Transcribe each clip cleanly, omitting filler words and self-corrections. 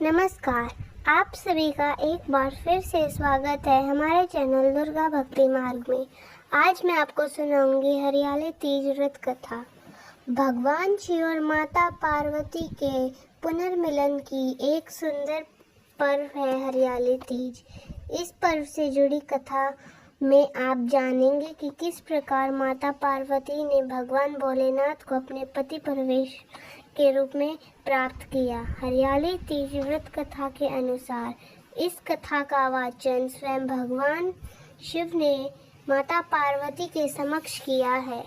नमस्कार। आप सभी का एक बार फिर से स्वागत है हमारे चैनल दुर्गा भक्ति मार्ग में। आज मैं आपको सुनाऊंगी हरियाली तीज व्रत कथा। भगवान शिव और माता पार्वती के पुनर्मिलन की एक सुंदर पर्व है हरियाली तीज। इस पर्व से जुड़ी कथा में आप जानेंगे कि किस प्रकार माता पार्वती ने भगवान भोलेनाथ को अपने पति परमेश के रूप में प्राप्त किया। हरियाली तीज व्रत कथा के अनुसार इस कथा का वाचन स्वयं भगवान शिव ने माता पार्वती के समक्ष किया है।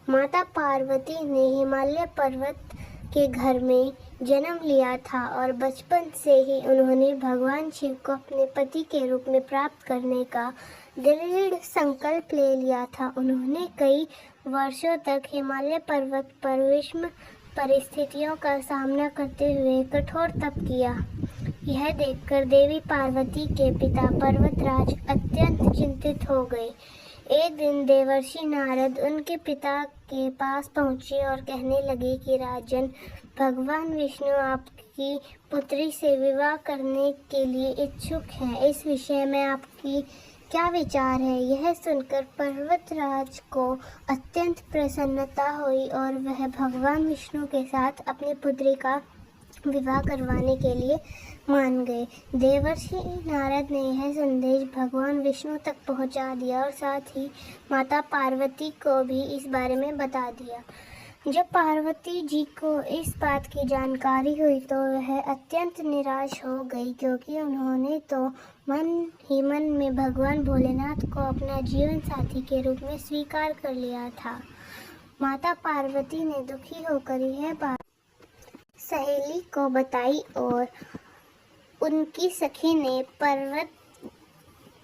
माता पार्वती ने हिमालय पर्वत के घर में जन्म लिया था और बचपन से ही उन्होंने भगवान शिव को अपने पति के रूप में प्राप्त करने का दृढ़ संकल्प ले लिया था। उन्होंने कई वर्षों तक हिमालय पर्वत पर विषम परिस्थितियों का सामना करते हुए कठोर तप किया। यह देखकर देवी पार्वती के पिता पर्वतराज अत्यंत चिंतित हो गए। एक दिन देवर्षि नारद उनके पिता के पास पहुंचे और कहने लगे कि राजन, भगवान विष्णु आपकी पुत्री से विवाह करने के लिए इच्छुक हैं। इस विषय में आपकी क्या विचार है? यह सुनकर पर्वतराज को अत्यंत प्रसन्नता हुई और वह भगवान विष्णु के साथ अपनी पुत्री का विवाह करवाने के लिए मान गए। देवर्षि नारद ने यह संदेश भगवान विष्णु तक पहुंचा दिया और साथ ही माता पार्वती को भी इस बारे में बता दिया। जब पार्वती जी को इस बात की जानकारी हुई तो वह अत्यंत निराश हो गई, क्योंकि उन्होंने तो मन ही मन में भगवान भोलेनाथ को अपना जीवन साथी के रूप में स्वीकार कर लिया था। माता पार्वती ने दुखी होकर यह बात सहेली को बताई और उनकी सखी ने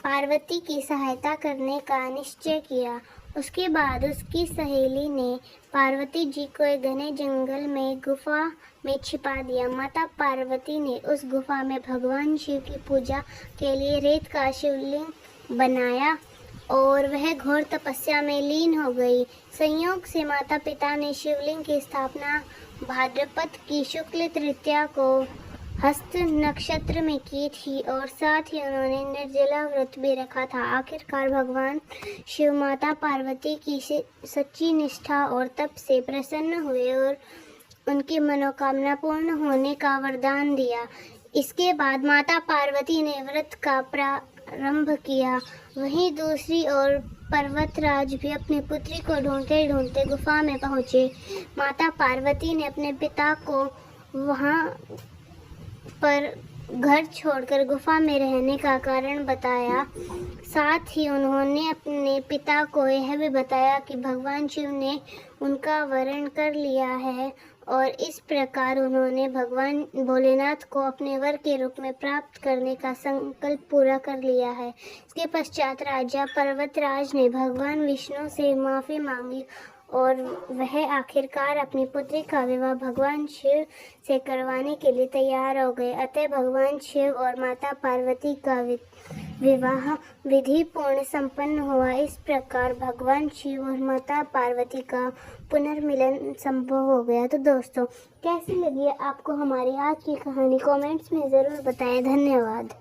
पार्वती की सहायता करने का निश्चय किया। उसके बाद उसकी सहेली ने पार्वती जी को एक घने जंगल में गुफा में छिपा दिया। माता पार्वती ने उस गुफा में भगवान शिव की पूजा के लिए रेत का शिवलिंग बनाया और वह घोर तपस्या में लीन हो गई। संयोग से माता पिता ने शिवलिंग की स्थापना भाद्रपद की शुक्ल तृतीया को हस्त नक्षत्र में की थी और साथ ही उन्होंने निर्जला व्रत भी रखा था। आखिरकार भगवान शिव माता पार्वती की सच्ची निष्ठा और तप से प्रसन्न हुए और उनकी मनोकामना पूर्ण होने का वरदान दिया। इसके बाद माता पार्वती ने व्रत का प्रारंभ किया। वहीं दूसरी ओर पर्वतराज भी अपनी पुत्री को ढूंढते ढूंढते गुफा में पहुंचे। माता पार्वती ने अपने पिता को वहां पर घर छोड़कर गुफा में रहने का कारण बताया। साथ ही उन्होंने अपने पिता को यह भी बताया कि भगवान शिव ने उनका वरण कर लिया है और इस प्रकार उन्होंने भगवान भोलेनाथ को अपने वर के रूप में प्राप्त करने का संकल्प पूरा कर लिया है। इसके पश्चात राजा पर्वतराज ने भगवान विष्णु से माफ़ी मांगी और वह आखिरकार अपनी पुत्री का विवाह भगवान शिव से करवाने के लिए तैयार हो गए। अतः भगवान शिव और माता पार्वती का विवाह विधि पूर्ण संपन्न हुआ। इस प्रकार भगवान शिव और माता पार्वती का पुनर्मिलन संभव हो गया। तो दोस्तों, कैसी लगी आपको हमारी आज की कहानी? कमेंट्स में ज़रूर बताएं। धन्यवाद।